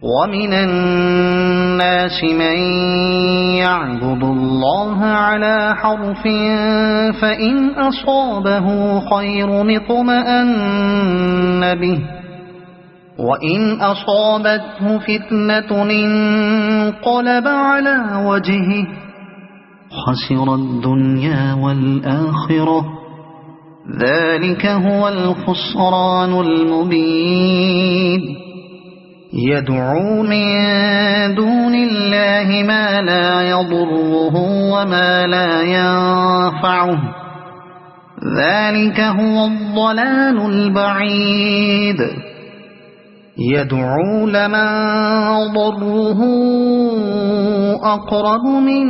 ومن الناس من يعبد الله على حرف فإن أصابه خير اطمأن به وإن أصابته فتنة انقلب على وجهه خسر الدنيا والآخرة ذلك هو الخسران المبين يدعو من دون الله ما لا يضره وما لا ينفعه ذلك هو الضلال البعيد يدعو لمن ضره أقرب من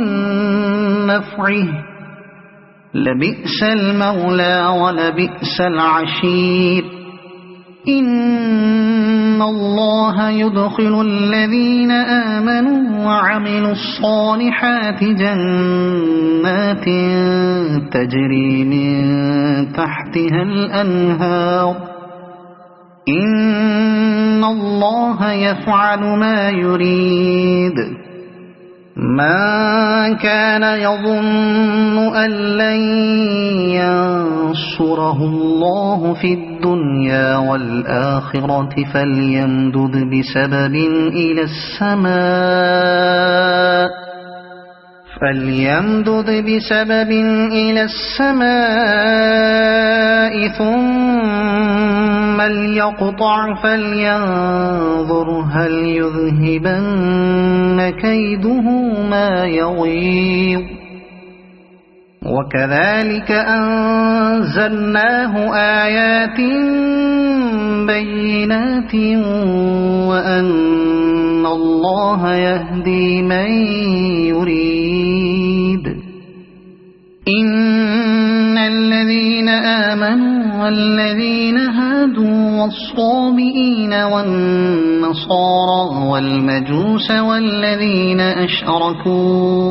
نفعه لبئس المولى ولبئس العشير إن الله يدخل الذين آمنوا وعملوا الصالحات جنات تجري من تحتها الأنهار إن الله يفعل ما يريد من كان يظن أن لن ينصره الله في الدنيا والآخرة فليمدد بسبب إلى السماء ثم ليقطع فلينظر هل يذهبن كيده ما يغيظ وكذلك أنزلناه آيات بينات وأن الله يهدي من يريد إن الذين آمنوا والذين هادوا والصابئين والنصارى والمجوس والذين أشركوا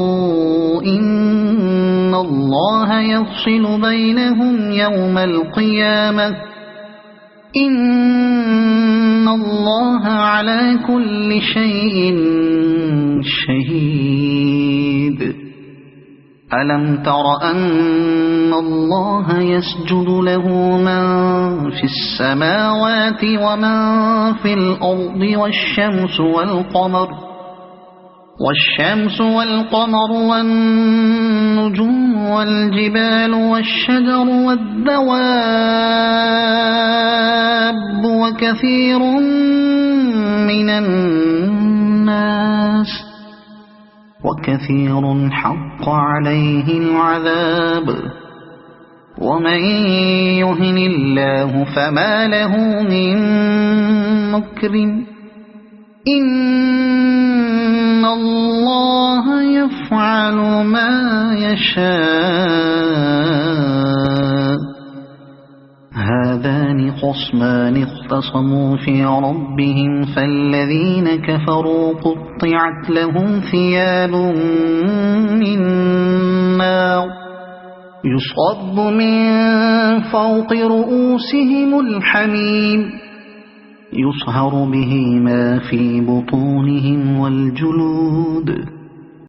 إن الله يفصل بينهم يوم القيامة إن الله على كل شيء شهيد ألم تر أن الله يسجد له من في السماوات ومن في الأرض والشمس والقمر والنجوم والجبال والشجر والدواب وكثير من الناس وكثير حق عليه العذاب ومن يهن الله فما له من مكرم إن الله يفعل ما يشاء هذان خصمان اختصموا في ربهم فالذين كفروا قطعت لهم ثياب من نار يصب من فوق رؤوسهم الحميم يصهر به ما في بطونهم والجلود